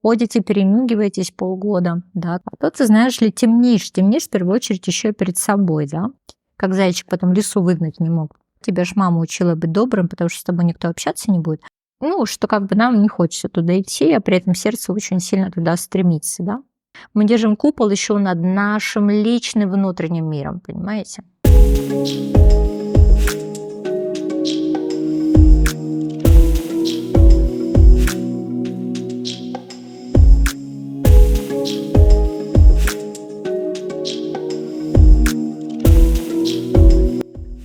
ходите, перемигиваетесь полгода, да. А то ты, знаешь ли, темнишь в первую очередь еще перед собой, да. Как зайчик потом лису выгнать не мог. Тебя ж мама учила быть добрым, потому что с тобой никто общаться не будет. Ну, что как бы нам не хочется туда идти, а при этом сердце очень сильно туда стремится, да. Мы держим купол еще над нашим личным внутренним миром, понимаете?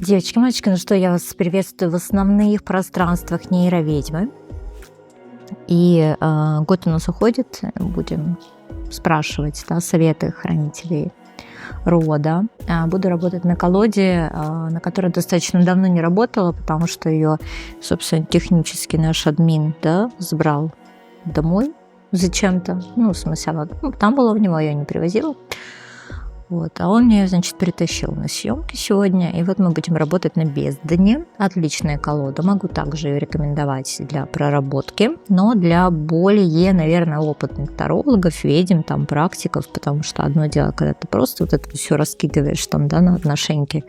Девочки, мальчики, ну что, я вас приветствую в основных пространствах нейроведьмы. И год у нас уходит, будем спрашивать, да, советы хранителей рода. Буду работать на колоде, на которой достаточно давно не работала, потому что ее, собственно, технически наш админ, да, забрал домой зачем-то. Ну, в смысле, она там была у него, я ее не привозила. Вот, а он мне, значит, притащил на съемки сегодня, и вот мы будем работать на бездне. Отличная колода, могу также ее рекомендовать для проработки, но для более, наверное, опытных тарологов, ведьм, там, практиков, потому что одно дело, когда ты просто вот это все раскидываешь там, да, на отношеньки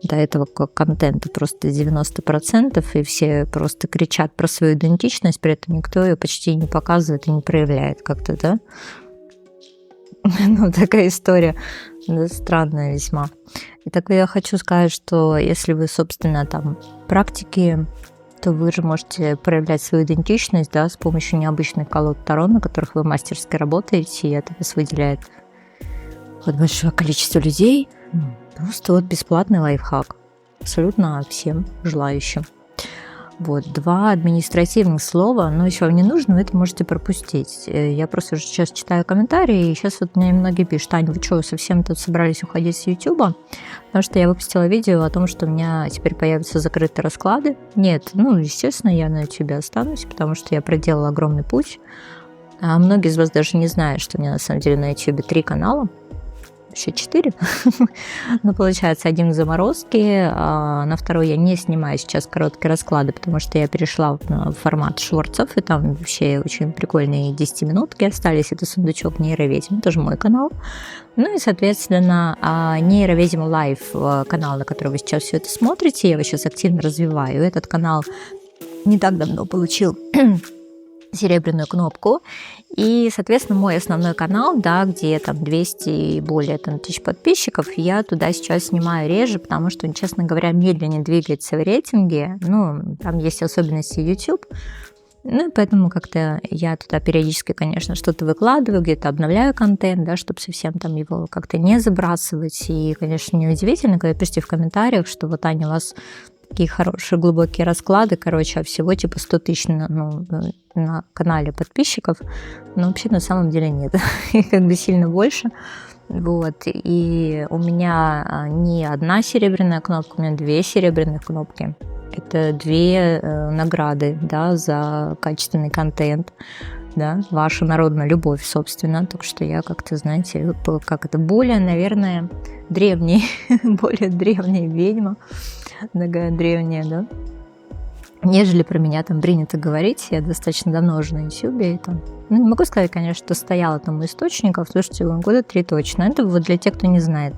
до этого контента просто 90%, и все просто кричат про свою идентичность, при этом никто ее почти не показывает и не проявляет как-то, да. Ну, такая история, да, странная весьма. И так я хочу сказать, что если вы, собственно, там практики, то вы же можете проявлять свою идентичность, да, с помощью необычных колод Таро, на которых вы мастерски работаете, и это вас выделяет от большого количества людей. Просто вот бесплатный лайфхак абсолютно всем желающим. Вот, 2 административных слова, но если вам не нужно, вы это можете пропустить. Я просто уже сейчас читаю комментарии, и сейчас вот мне многие пишут: Таня, вы что, совсем тут собрались уходить с Ютуба? Потому что я выпустила видео о том, что у меня теперь появятся закрытые расклады. Нет, ну, естественно, я на Ютубе останусь, потому что я проделала огромный путь. А многие из вас даже не знают, что у меня на самом деле на Ютубе 3 канала. Еще 4. Но получается, один в заморозке, а на второй я не снимаю сейчас короткие расклады, потому что я перешла в формат шортсов, и там вообще очень прикольные 10-минутки остались. Это сундучок нейроведьм, тоже мой канал. Ну и, соответственно, нейроведьм лайв, канал, на который вы сейчас все это смотрите, я его сейчас активно развиваю. Этот канал не так давно получил серебряную кнопку, и, соответственно, мой основной канал, да, где там 200 и более там, тысяч подписчиков, я туда сейчас снимаю реже, потому что, честно говоря, медленнее двигается в рейтинге, ну, там есть особенности YouTube, ну, и поэтому как-то я туда периодически, конечно, что-то выкладываю, где-то обновляю контент, да, чтобы совсем там его как-то не забрасывать, и, конечно, неудивительно, когда пишите в комментариях, что вот, Аня, у вас такие хорошие глубокие расклады, короче, а всего типа 100 тысяч на канале подписчиков, но вообще на самом деле нет, их как бы сильно больше, вот, и у меня не одна серебряная кнопка, у меня 2 серебряных кнопки, это 2 награды, да, за качественный контент, да, ваша народная любовь, собственно, так что я как-то, знаете, как это, более, наверное, древний, более древняя ведьма, такая древняя, да, нежели про меня там принято говорить. Я достаточно давно уже на Ютубе, и там, ну, не могу сказать, конечно, что стояла там у источников, слушайте, года 3 точно, это вот для тех, кто не знает,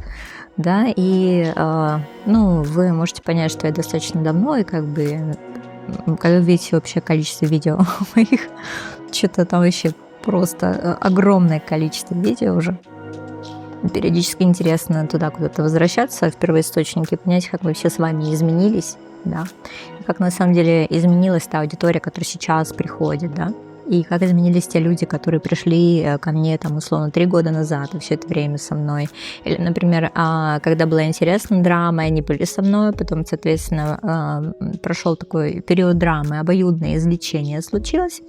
да, и, ну, вы можете понять, что я достаточно давно, и как бы, когда видите общее количество видео моих, что-то там вообще просто огромное количество видео уже. Периодически интересно туда куда-то возвращаться, в первоисточники, понять, как мы все с вами изменились, да, и как на самом деле изменилась та аудитория, которая сейчас приходит, да, и как изменились те люди, которые пришли ко мне, там, условно, 3 года назад, и все это время со мной. Или, например, когда была интересна драма, они были со мной, потом, соответственно, прошел такой период драмы, обоюдное излечение случилось.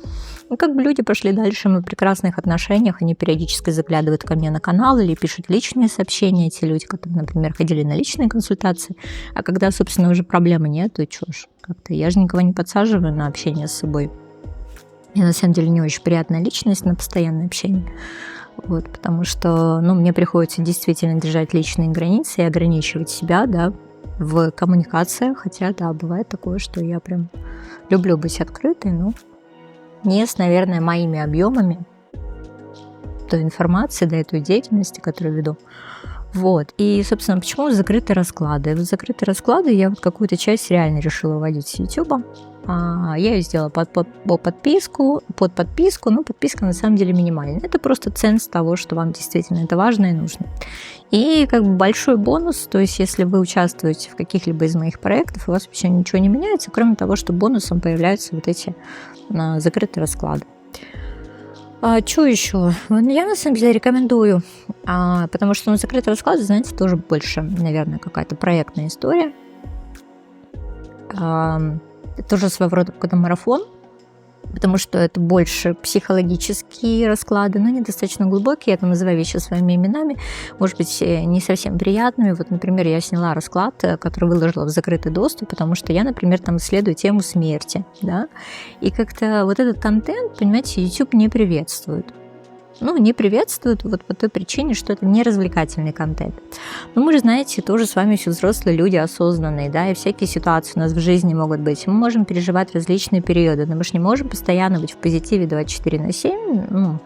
И как бы люди пошли дальше, мы в прекрасных отношениях, они периодически заглядывают ко мне на канал или пишут личные сообщения, те люди, которые, например, ходили на личные консультации, а когда, собственно, уже проблемы нет, то чё ж, как-то я же никого не подсаживаю на общение с собой. Я, на самом деле, не очень приятная личность на постоянное общение, вот, потому что, ну, мне приходится действительно держать личные границы и ограничивать себя, да, в коммуникациях, хотя, да, бывает такое, что я прям люблю быть открытой, но не с, наверное, моими объемами, той информации, да, и той деятельности, которую веду. Вот. И, собственно, почему закрытые расклады? Вот закрытые расклады я вот какую-то часть реально решила вводить с YouTube. Я ее сделала под подписку, но подписка на самом деле минимальная. Это просто ценз того, что вам действительно это важно и нужно. И как бы большой бонус, то есть если вы участвуете в каких-либо из моих проектов, у вас вообще ничего не меняется, кроме того, что бонусом появляются вот эти закрытые расклады. Что еще? Я на самом деле рекомендую, потому что закрытые расклады, знаете, тоже больше, наверное, какая-то проектная история. Это тоже своего рода какой-то марафон, потому что это больше психологические расклады, но они достаточно глубокие, я это называю вещи своими именами, может быть, не совсем приятными. Вот, например, я сняла расклад, который выложила в закрытый доступ, потому что я, например, там исследую тему смерти, да, и как-то вот этот контент, понимаете, YouTube не приветствует. Не приветствуют вот по той причине, что это не развлекательный контент. Но мы же, знаете, тоже с вами все взрослые люди, осознанные, да, и всякие ситуации у нас в жизни могут быть. Мы можем переживать различные периоды, но мы же не можем постоянно быть в позитиве 24/7,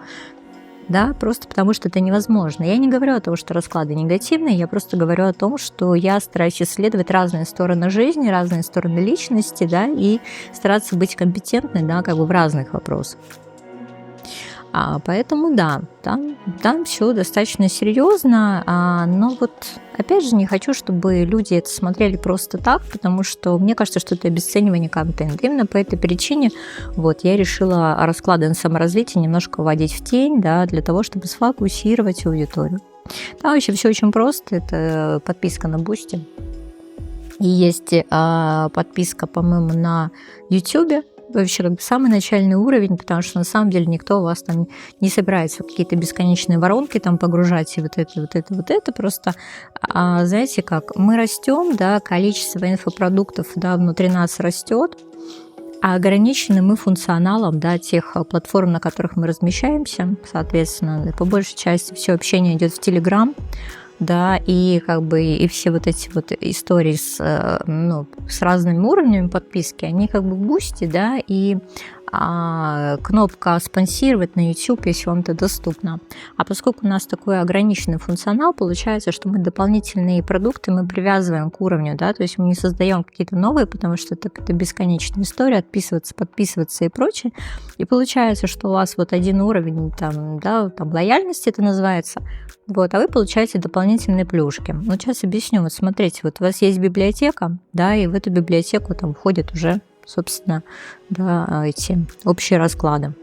да, просто потому что это невозможно. Я не говорю о том, что расклады негативные, я просто говорю о том, что я стараюсь исследовать разные стороны жизни, разные стороны личности, да, и стараться быть компетентной, да, как бы в разных вопросах. Поэтому да, там все достаточно серьезно, но вот опять же не хочу, чтобы люди это смотрели просто так, потому что мне кажется, что это обесценивание контента. Именно по этой причине вот я решила расклады на саморазвитие немножко вводить в тень, да, для того, чтобы сфокусировать аудиторию. Там вообще все очень просто, это подписка на Boosty. И есть подписка, по-моему, на YouTube. Вообще как бы самый начальный уровень, потому что на самом деле никто у вас там не собирается в какие-то бесконечные воронки там погружать и вот это просто, знаете как, мы растем, да, количество инфопродуктов, да, внутри нас растет, а ограничены мы функционалом, да, тех платформ, на которых мы размещаемся, соответственно, по большей части все общение идет в Telegram, да, и как бы и все вот эти вот истории с разными уровнями подписки, они как бы в Boosty, да, и кнопка «Спонсировать» на YouTube, если вам это доступно. А поскольку у нас такой ограниченный функционал, получается, что мы дополнительные продукты мы привязываем к уровню, да, то есть мы не создаем какие-то новые, потому что это бесконечная история, отписываться, подписываться и прочее. И получается, что у вас вот один уровень там, да, там лояльности это называется, вот, а вы получаете дополнительные плюшки. Вот сейчас объясню. Вот смотрите, вот у вас есть библиотека, да, и в эту библиотеку там входят уже, собственно, да, эти общие расклады.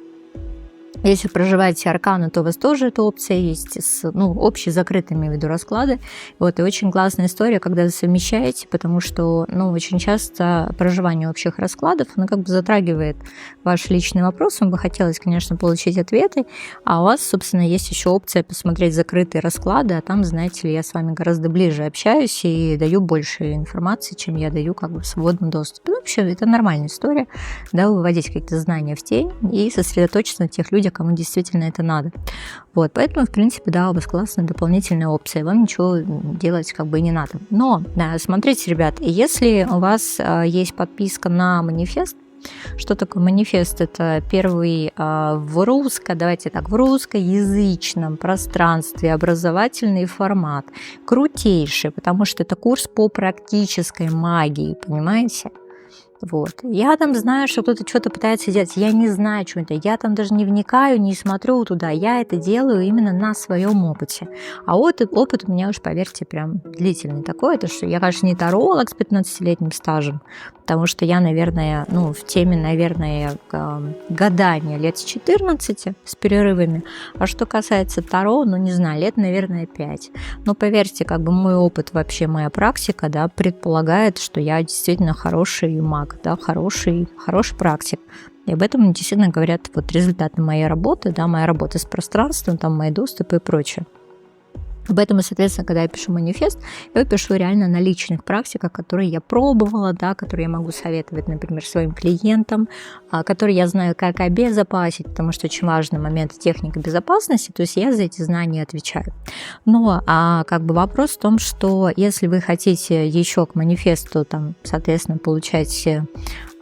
Если проживаете арканы, то у вас тоже эта опция есть, общие закрытые, имею в виду, расклады. Вот, и очень классная история, когда вы совмещаете, потому что, очень часто проживание общих раскладов, оно как бы затрагивает ваш личный вопрос, вам бы хотелось, конечно, получить ответы, а у вас, собственно, есть еще опция посмотреть закрытые расклады, а там, знаете ли, я с вами гораздо ближе общаюсь и даю больше информации, чем я даю как бы в свободном доступе. Вообще, это нормальная история, да, выводить какие-то знания в тень и сосредоточиться на тех людях, кому действительно это надо. Вот, поэтому, в принципе, да, у вас классная дополнительная опция, вам ничего делать как бы и не надо. Но, да, смотрите, ребят, если у вас есть подписка на манифест, что такое манифест? Это первый в русскоязычном пространстве образовательный формат, крутейший, потому что это курс по практической магии, понимаете? Вот. Я там знаю, что кто-то что-то пытается делать, я не знаю, что это, я там даже не вникаю, не смотрю туда, я это делаю именно на своем опыте. А опыт у меня уж, поверьте, прям длительный такой, это что я, конечно, не таролог с 15-летним стажем, потому что я, наверное, в теме, наверное, гадания лет с 14 с перерывами, а что касается таро, не знаю, лет, наверное, 5. Но поверьте, как бы мой опыт, вообще моя практика, да, предполагает, что я действительно хороший маг, да, хороший практик. И об этом действительно говорят вот результаты моей работы, да, моя работа с пространством, там мои доступы и прочее. Поэтому, соответственно, когда я пишу манифест, я пишу реально на личных практиках, которые я пробовала, да, которые я могу советовать, например, своим клиентам, которые я знаю, как обезопасить, потому что очень важный момент техника безопасности, то есть я за эти знания отвечаю. Но как бы вопрос в том, что если вы хотите еще к манифесту, там, соответственно, получать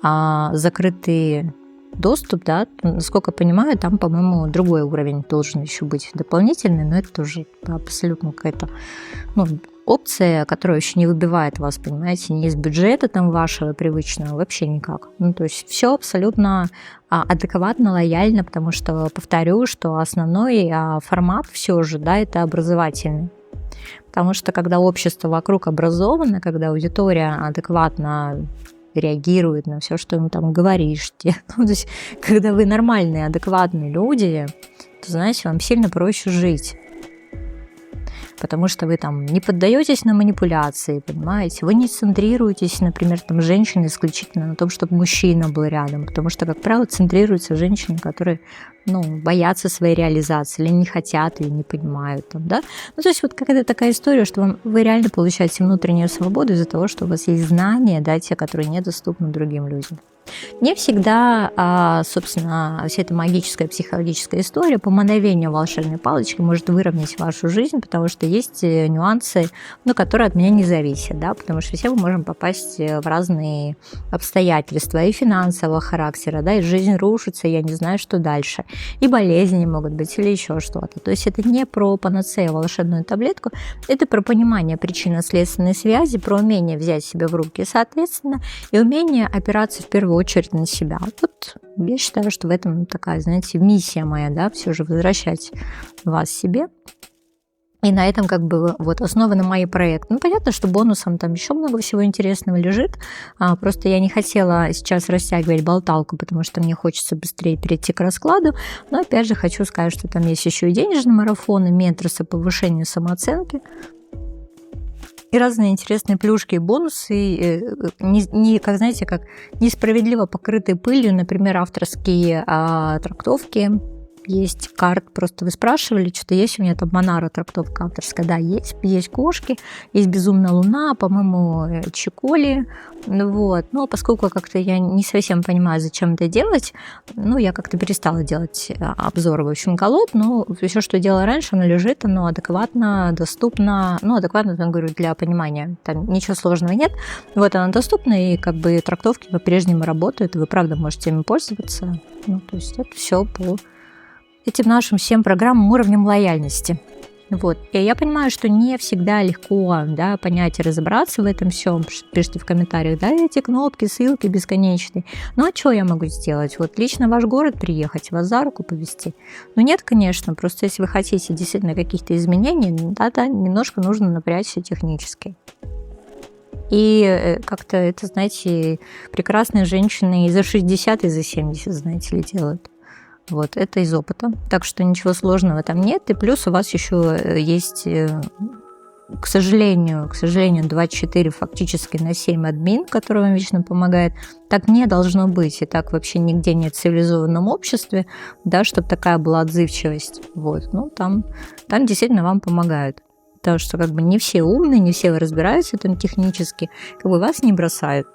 закрытые доступ, да, насколько я понимаю, там, по-моему, другой уровень должен еще быть дополнительный, но это тоже абсолютно какая-то, ну, опция, которая еще не выбивает вас, понимаете, не из бюджета там вашего привычного, вообще никак. Ну, то есть все абсолютно адекватно, лояльно, потому что, повторю, что основной формат все же, да, это образовательный. Потому что когда общество вокруг образовано, когда аудитория адекватно реагирует на все, что им там говоришь, ну, то есть когда вы нормальные, адекватные люди, то, знаете, вам сильно проще жить. Потому что вы там не поддаетесь на манипуляции, понимаете, вы не центрируетесь, например, там женщины исключительно на том, чтобы мужчина был рядом, потому что, как правило, центрируются женщины, которые, ну, боятся своей реализации, или не хотят, или не понимают, там, да. Ну, то есть вот какая-то такая история, что вы реально получаете внутреннюю свободу из-за того, что у вас есть знания, да, те, которые недоступны другим людям. Не всегда, собственно, вся эта магическая психологическая история по мановению волшебной палочки может выровнять вашу жизнь, потому что есть нюансы, ну, которые от меня не зависят, да, потому что все мы можем попасть в разные обстоятельства и финансового характера, да, и жизнь рушится, я не знаю, что дальше, и болезни могут быть или еще что-то. То есть это не про панацею, волшебную таблетку, это про понимание причинно-следственной связи, про умение взять себя в руки, соответственно, и умение опираться в первую очередь на себя. Вот я считаю, что в этом такая, знаете, миссия моя, да, все же возвращать вас себе. И на этом как бы вот основан мой проект. Ну, понятно, что бонусом там еще много всего интересного лежит. Просто я не хотела сейчас растягивать болталку, потому что мне хочется быстрее перейти к раскладу. Но опять же хочу сказать, что там есть еще и денежный марафон, и менторство по повышению самооценки. И разные интересные плюшки и бонусы, как знаете, как несправедливо покрытые пылью, например, авторские трактовки. Есть карт, просто вы спрашивали, что-то есть у меня там Монара трактовка авторская, да, есть кошки, есть Безумная луна, по-моему, Чиколи, вот, но поскольку как-то я не совсем понимаю, зачем это делать, ну, я как-то перестала делать обзор, в общем, колод, но все, что я делала раньше, оно лежит, оно адекватно, доступно, ну, адекватно, я говорю, для понимания, там ничего сложного нет, вот оно доступно, и как бы трактовки по-прежнему работают, вы, правда, можете ими пользоваться, ну, то есть это все по этим нашим всем программам уровнем лояльности. Вот. И я понимаю, что не всегда легко, да, понять и разобраться в этом всем. Пишите в комментариях, да, эти кнопки, ссылки бесконечные. Ну, а что я могу сделать? Вот лично в ваш город приехать, вас за руку повести? Ну, нет, конечно, просто если вы хотите действительно каких-то изменений, да, немножко нужно напрячься технически. И как-то это, знаете, прекрасные женщины и за 60, и за 70, знаете ли, делают. Вот, это из опыта. Так что ничего сложного там нет. И плюс у вас еще есть, к сожалению, 24 фактически на 7 админ, который вам вечно помогает. Так не должно быть. И так вообще нигде нет в цивилизованном обществе, да, чтобы такая была отзывчивость. Вот, ну, там действительно вам помогают. Потому что как бы не все умные, не все разбираются там технически, как бы вас не бросают.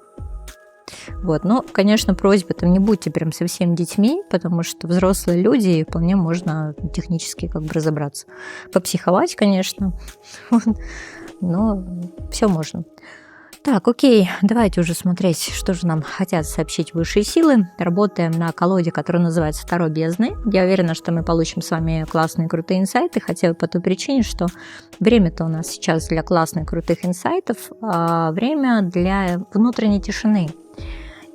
Вот, но, конечно, просьба, там не будьте прям совсем детьми, потому что взрослые люди, и вполне можно технически как бы разобраться. Попсиховать, конечно, но все можно. Так, окей, давайте уже смотреть, что же нам хотят сообщить высшие силы. Работаем на колоде, которая называется «Таро бездны». Я уверена, что мы получим с вами классные, крутые инсайты, хотя бы по той причине, что время-то у нас сейчас для классных, крутых инсайтов, время для внутренней тишины.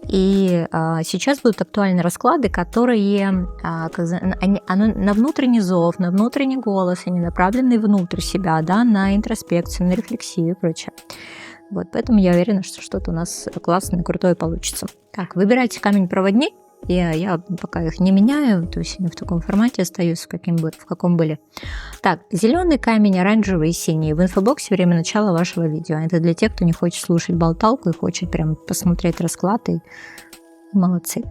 И сейчас будут актуальны расклады, которые на внутренний зов, на внутренний голос, они направлены внутрь себя, да, на интроспекцию, на рефлексию и прочее. Вот, поэтому я уверена, что что-то у нас классное, крутое получится. Так, выбирайте камень-проводник. Я пока их не меняю, то есть они в таком формате остаются, в каком были. Так, зеленый камень, оранжевый и синий. В инфобоксе время начала вашего видео. Это для тех, кто не хочет слушать болталку и хочет прям посмотреть расклад. И молодцы.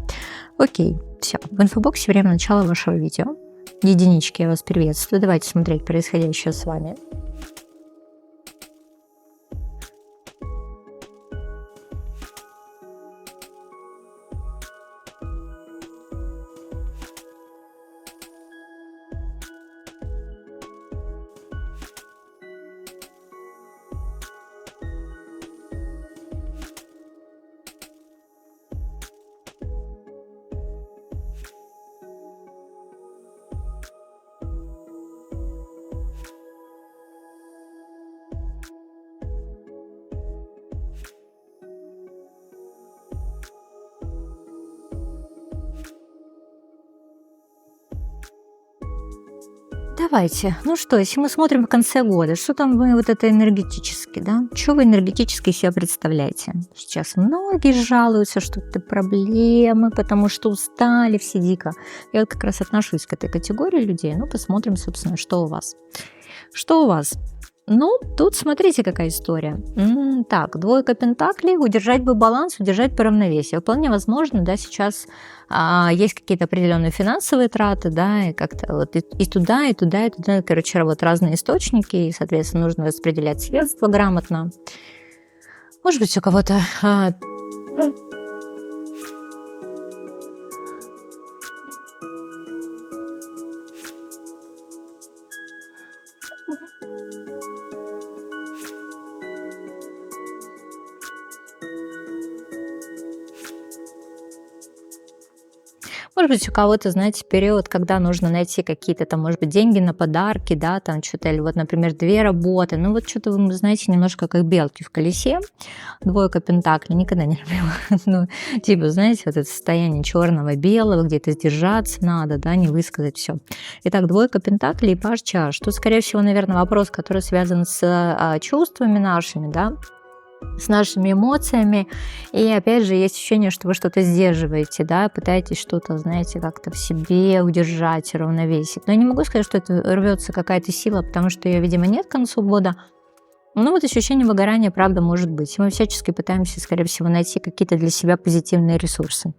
Окей, все. В инфобоксе время начала вашего видео. Единички, я вас приветствую. Давайте смотреть происходящее с вами. Давайте. Ну что, если мы смотрим в конце года, что там вы вот это энергетически, да? Что вы энергетически себя представляете? Сейчас многие жалуются, что это проблемы, потому что устали все дико. Я вот как раз отношусь к этой категории людей. Ну, посмотрим, собственно, что у вас. Что у вас? Ну, тут смотрите, какая история. Так, двойка пентаклей, удержать бы баланс, удержать по равновесию. Вполне возможно, да, сейчас есть какие-то определенные финансовые траты, да, и как-то вот и туда, и туда, и туда, короче, вот разные источники, и, соответственно, нужно распределять средства грамотно. Может быть, у кого-то может быть, у кого-то, знаете, период, когда нужно найти какие-то там, может быть, деньги на подарки, да, там что-то, или вот, например, две работы. Ну вот что-то вы, знаете, немножко как белки в колесе. Двойка пентаклей никогда не любила. Ну, типа, знаете, вот это состояние черного-белого, где-то сдержаться надо, да, не высказать все. Итак, двойка пентаклей и паж чаш. Тут, скорее всего, наверное, вопрос, который связан с чувствами нашими, да, с нашими эмоциями. И опять же, есть ощущение, что вы что-то сдерживаете, да, пытаетесь что-то, знаете, как-то в себе удержать, равновесить. Но я не могу сказать, что это рвется какая-то сила, потому что ее, видимо, нет к концу года. Но вот ощущение выгорания, правда, может быть. И мы всячески пытаемся, скорее всего, найти какие-то для себя позитивные ресурсы.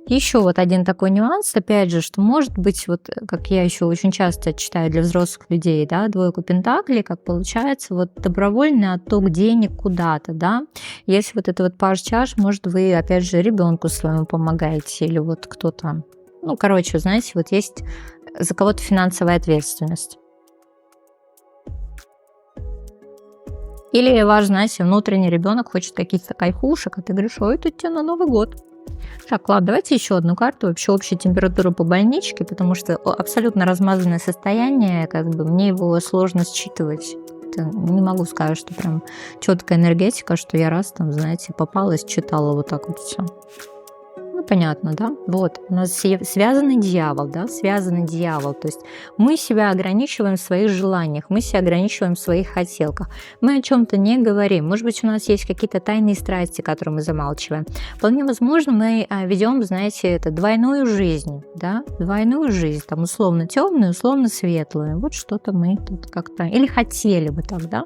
Еще вот один такой нюанс, опять же, что может быть, вот как я еще очень часто читаю для взрослых людей, да, двойку пентаклей, как получается, вот добровольный отток денег куда-то, да. Если вот это вот паж чаш, может, вы, опять же, ребенку своему помогаете, или вот кто-то, ну, короче, знаете, вот есть за кого-то финансовая ответственность. Или ваш, знаете, внутренний ребенок хочет каких-то кайфушек, а ты говоришь, ой, тут тебе на Новый год. Так, ладно, давайте еще одну карту, вообще общую температуру по больничке, потому что абсолютно размазанное состояние, как бы мне его сложно считывать. Не могу сказать, что прям четкая энергетика, что я раз там, знаете, попалась, читала вот так вот все. Ну, понятно, да? Вот, у нас связанный дьявол, да, связанный дьявол. То есть мы себя ограничиваем в своих желаниях, мы себя ограничиваем в своих хотелках. Мы о чем-то не говорим. Может быть, у нас есть какие-то тайные страсти, которые мы замалчиваем. Вполне возможно, мы ведем, знаете, это двойную жизнь, да, двойную жизнь, там условно темную, условно светлую. Вот что-то мы тут как-то, или хотели бы так, да?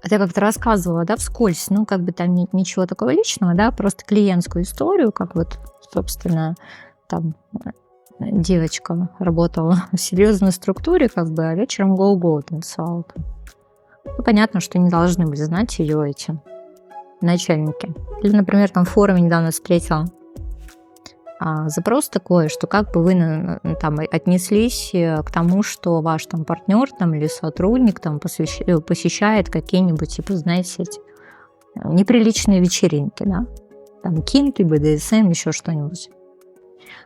Это я как-то рассказывала, да, вскользь, ну, как бы там нет ничего такого личного, да, просто клиентскую историю, как вот, собственно, там девочка работала в серьезной структуре, как бы, а вечером гоу-гоу танцевала. Ну, понятно, что не должны были знать ее эти начальники. Или, например, там в форуме недавно встретила запрос такой, что как бы вы там отнеслись к тому, что ваш там партнер там, или сотрудник там, посещает какие-нибудь, типа, знаете, эти неприличные вечеринки, да? Там кинки, БДСМ, еще что-нибудь.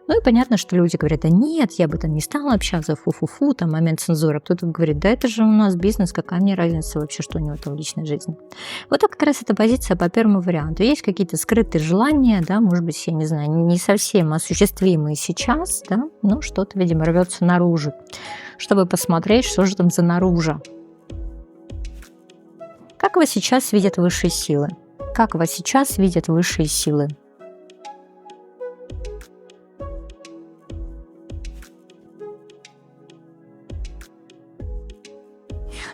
Ну и понятно, что люди говорят, да нет, я бы там не стала общаться, фу-фу-фу, там момент цензуры. Кто-то говорит, да это же у нас бизнес, какая мне разница вообще, что у него там в личной жизни. Вот так как раз эта позиция по первому варианту. Есть какие-то скрытые желания, да, может быть, я не знаю, не совсем осуществимые сейчас, да, но что-то, видимо, рвется наружу, чтобы посмотреть, что же там за наружу. Как вас сейчас видят высшие силы? Как вас сейчас видят высшие силы?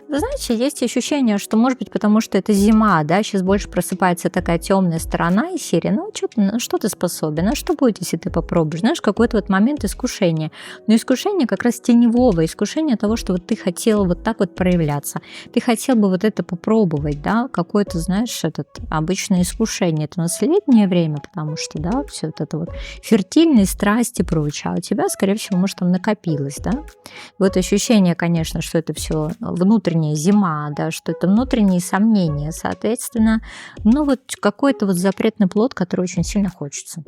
Вы знаете, есть ощущение, что, может быть, потому что это зима, да, сейчас больше просыпается такая темная сторона из серии, ну, на что ты способен, на что будет, если ты попробуешь, знаешь, какой-то вот момент искушения. Но искушение как раз теневого, искушение того, что вот ты хотел вот так вот проявляться, ты хотел бы вот это попробовать, да, какое-то, знаешь, этот обычное искушение, это у нас летнее время, потому что, да, все вот это вот фертильные страсти и прочее, а у тебя, скорее всего, может, там накопилось, да. Вот ощущение, конечно, что это все внутреннее, зима, да, что это внутренние сомнения, соответственно, ну вот какой-то вот запретный плод, который очень сильно хочется.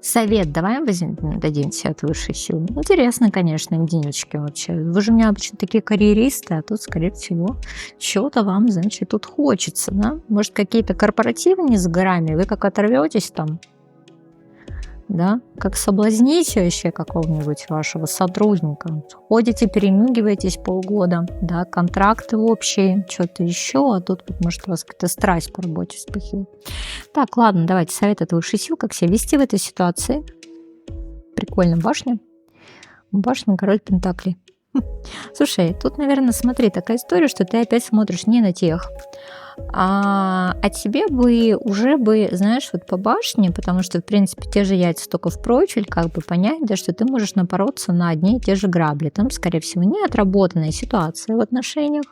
Совет давай дадим тебе от высшей силы. Интересно, конечно, единички вообще. Вы же у меня обычно такие карьеристы, а тут, скорее всего, чего-то вам, значит, тут хочется, да? Может, какие-то корпоративы не за горами, вы как оторветесь там, да, как соблазните вообще какого-нибудь вашего сотрудника. Ходите, перемигиваетесь полгода, да, контракты общие, что-то еще, а тут, вот, может, у вас какая-то страсть по работе вспыхивает. Так, ладно, давайте совет от высшей сил, как себя вести в этой ситуации. Прикольно, башня. Башня, король пентаклей. Слушай, тут, наверное, смотри, такая история, что ты опять смотришь не на тех, а тебе бы уже бы, знаешь, вот по башне, потому что, в принципе, те же яйца только в профиль, как бы понять, да, что ты можешь напороться на одни и те же грабли. Там, скорее всего, не отработанная ситуация в отношениях.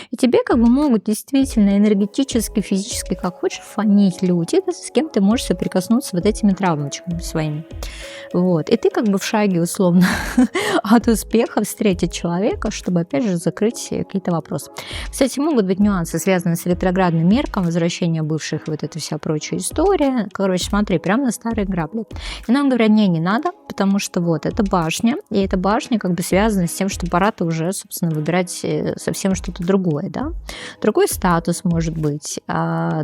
И тебе как бы могут действительно энергетически, физически, как хочешь, фонить люди, да, с кем ты можешь соприкоснуться вот этими травмочками своими. Вот. И ты как бы в шаге условно от успеха встретить человека, чтобы опять же закрыть какие-то вопросы. Кстати, могут быть нюансы, связанные с ретроградным мерком, возвращение бывших, вот эта вся прочая история. Короче, смотри, прям на старые грабли. И нам говорят, не надо, потому что вот, это башня, и эта башня как бы связана с тем, что пора-то уже, собственно, выбирать совсем что-то другое, да. Другой статус может быть,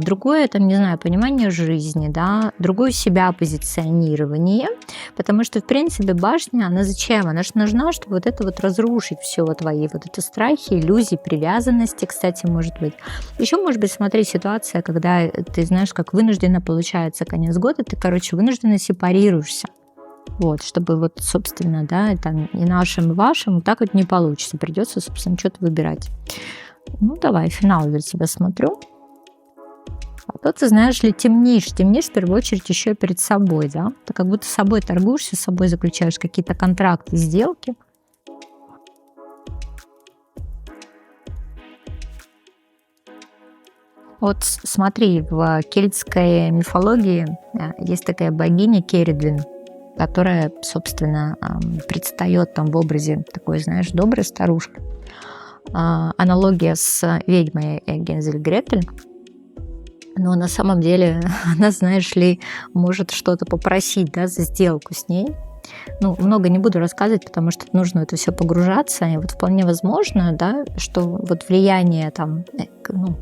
другое, там, не знаю, понимание жизни, да, другое себя позиционирование, потому что, в принципе, башня, она зачем? Она же нужна, чтобы вот это вот разрушить все твои вот эти страхи, иллюзии, привязанности, кстати, может быть. Еще, может быть, смотри, ситуация, когда ты знаешь, как вынужденно получается конец года, ты, короче, вынужденно сепарируешься. Вот, чтобы вот, собственно, да, там и нашим, и вашим вот так вот не получится. Придется, собственно, что-то выбирать. Ну, давай, финал для тебя смотрю. А то ты, знаешь ли, темнишь в первую очередь еще перед собой, да? Ты как будто с собой торгуешься, с собой заключаешь какие-то контракты, сделки. Вот смотри, в кельтской мифологии есть такая богиня Кередвин, которая, собственно, предстает там в образе такой, знаешь, доброй старушки. Аналогия с ведьмой Гензель Гретель. Но на самом деле она, знаешь ли, может что-то попросить, да, за сделку с ней. Ну, много не буду рассказывать, потому что нужно в это все погружаться. И вот вполне возможно, да, что вот влияние там, ну,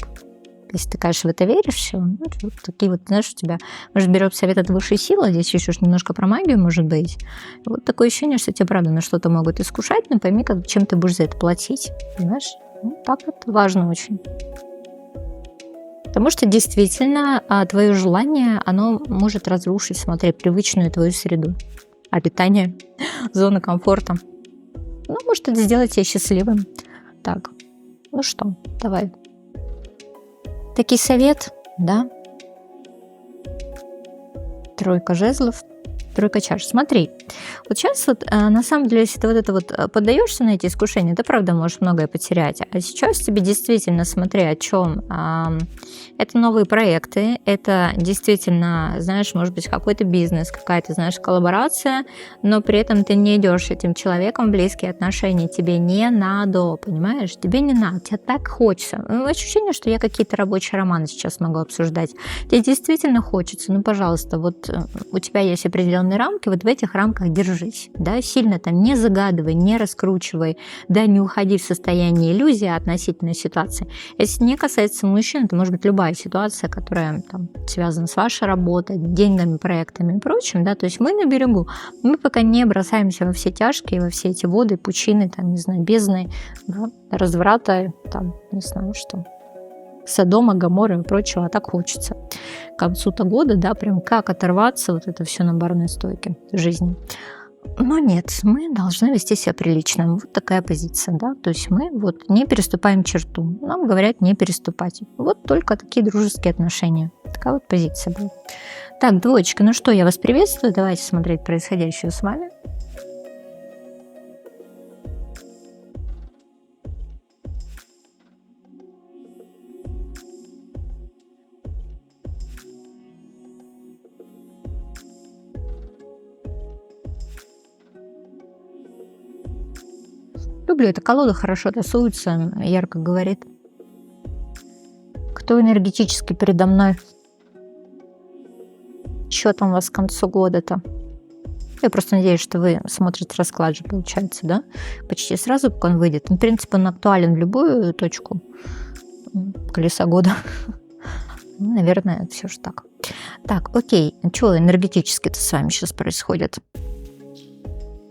если ты, конечно, в это веришь, все, ну, вот такие вот, знаешь, у тебя, может, берет совет от высшей силы, здесь еще немножко про магию, может быть. Вот такое ощущение, что тебе, правда, на что-то могут искушать, но пойми, как, чем ты будешь за это платить, понимаешь? Ну, так вот важно очень. Потому что действительно твое желание, оно может разрушить, смотри, привычную твою среду обитания, зону комфорта. Ну, может это сделать тебя счастливым. Так, ну что, давай. Такий совет, да? Тройка жезлов, тройка чаш. Смотри, вот сейчас вот на самом деле, если ты вот это вот поддаешься на эти искушения, ты правда можешь многое потерять. А сейчас тебе действительно, смотри, о чем. Это новые проекты, это действительно, знаешь, может быть, какой-то бизнес, какая-то, знаешь, коллаборация, но при этом ты не идешь с этим человеком в близкие отношения, тебе не надо, понимаешь? Тебе не надо, тебе так хочется. Ощущение, что я какие-то рабочие романы сейчас могу обсуждать. Тебе действительно хочется, ну, пожалуйста, вот у тебя есть определенные рамки, вот в этих рамках держись, да, сильно там не загадывай, не раскручивай, да, не уходи в состояние иллюзии относительно ситуации. Если не касается мужчин, это может быть любая ситуация, которая там связана с вашей работой, деньгами, проектами и прочим, да, то есть мы на берегу, мы пока не бросаемся во все тяжкие, во все эти воды, пучины, там, не знаю, бездны, да, разврата, там, не знаю что, Содома, Гоморры и прочего, а так хочется к концу-то года, да, прям как оторваться, вот это все на барной стойке жизни. Но нет, мы должны вести себя прилично. Вот такая позиция, да. То есть мы вот не переступаем черту. Нам говорят не переступать. Вот только такие дружеские отношения. Такая вот позиция была. Так, двоечка, ну что, я вас приветствую. Давайте смотреть происходящее с вами. Люблю, эта колода хорошо тасуется, ярко говорит. Кто энергетически передо мной? Что там у вас к концу года-то? Я просто надеюсь, что вы смотрите расклад же, получается, да? Почти сразу, как он выйдет. В принципе, он актуален в любую точку колеса года. Наверное, все же так. Так, окей. Что энергетически-то с вами сейчас происходит?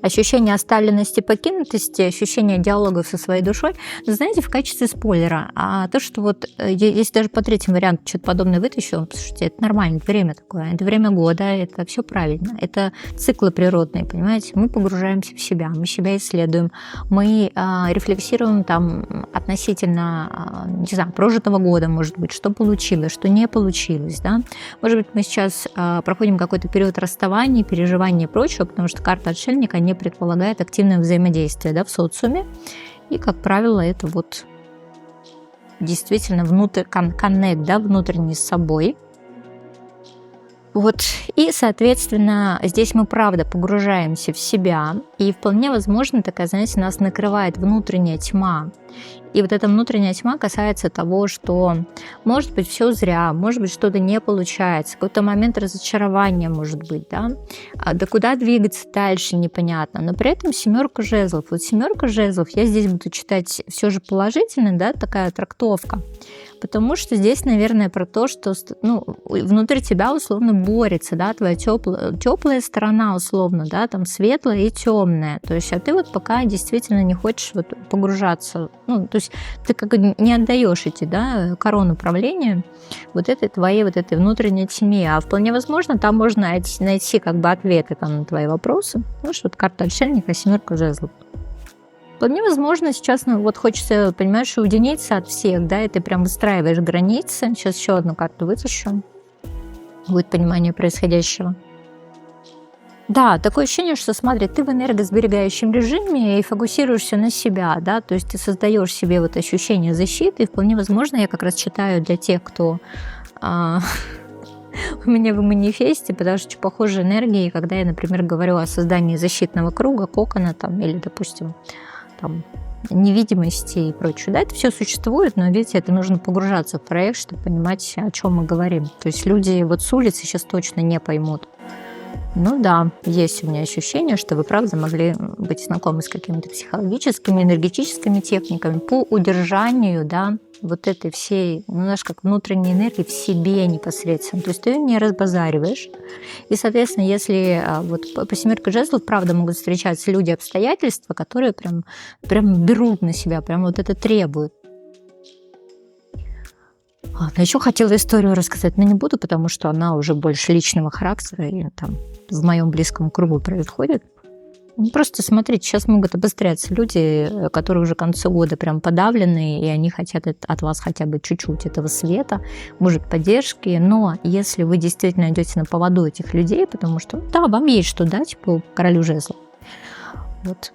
Ощущение оставленности, покинутости, ощущение диалогов со своей душой. Но знаете, в качестве спойлера, то, что вот, если даже по третьему варианту что-то подобное вытащу, слушайте, это нормально, это время такое, это время года, это все правильно, это циклы природные, понимаете? Мы погружаемся в себя, мы себя исследуем, мы рефлексируем там относительно, не знаю, прожитого года, может быть, что получилось, что не получилось, да? Может быть, мы сейчас проходим какой-то период расставания, переживания и прочего, потому что карта отшельника не предполагает активное взаимодействие, да, в социуме. И, как правило, это вот действительно коннект, да, внутренний с собой. Вот. И, соответственно, здесь мы, правда, погружаемся в себя. И вполне возможно, такая, знаете, нас накрывает внутренняя тьма. И вот эта внутренняя тьма касается того, что может быть все зря, может быть что-то не получается, какой-то момент разочарования может быть, да, да куда двигаться дальше непонятно, но при этом семерка жезлов. Вот семерка жезлов, я здесь буду читать все же положительно, да, такая трактовка, потому что здесь, наверное, про то, что внутри тебя условно борется, да, твоя теплая сторона условно, да, там светлая и темная, то есть, а ты вот пока действительно не хочешь вот погружаться, то есть ты как бы не отдаешь эти, да, корону правления вот этой твоей вот этой внутренней тьме, а вполне возможно там можно найти как бы ответы там на твои вопросы, что вот карта отшельника, семерка жезлов. Вполне возможно, сейчас вот хочется, понимаешь, уединиться от всех, да, и ты прям выстраиваешь границы. Сейчас еще одну карту вытащу. Будет понимание происходящего. Да, такое ощущение, что, смотри, ты в энергосберегающем режиме и фокусируешься на себя, да, то есть ты создаешь себе вот ощущение защиты, и вполне возможно, я как раз читаю для тех, кто у меня в манифесте, потому что похожие энергии, когда я, например, говорю о создании защитного круга, кокона там, или, допустим, там, невидимости и прочее. Да, это все существует, но, видите, это нужно погружаться в проект, чтобы понимать, о чем мы говорим. То есть люди вот с улицы сейчас точно не поймут. Ну да, есть у меня ощущение, что вы, правда, могли быть знакомы с какими-то психологическими, энергетическими техниками по удержанию, да, вот этой всей, знаешь, как внутренней энергии в себе непосредственно. То есть ты ее не разбазариваешь. И, соответственно, если вот по семерке жезлов, правда, могут встречаться люди, обстоятельства, которые прям берут на себя, прям вот это требуют. Ладно, еще хотела историю рассказать, но не буду, потому что она уже больше личного характера и там в моем близком кругу происходит. Просто смотрите, сейчас могут обостряться люди, которые уже к концу года прям подавлены, и они хотят от вас хотя бы чуть-чуть этого света, может, поддержки. Но если вы действительно идете на поводу этих людей, потому что, да, вам есть что дать по королю жезлов, вот,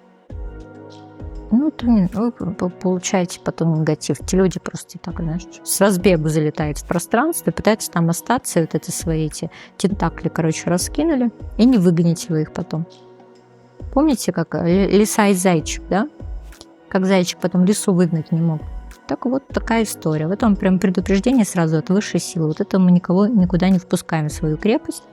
то вы получаете потом негатив. Эти люди просто так, знаешь, с разбегу залетают в пространство, пытаются там остаться, и вот это свои эти тентакли, раскинули, и не выгоните вы их потом. Помните, как лиса и зайчик, да? Как зайчик потом лису выгнать не мог. Так вот такая история. В этом прям предупреждение сразу от высшей силы. Вот это мы никого никуда не впускаем в свою крепость.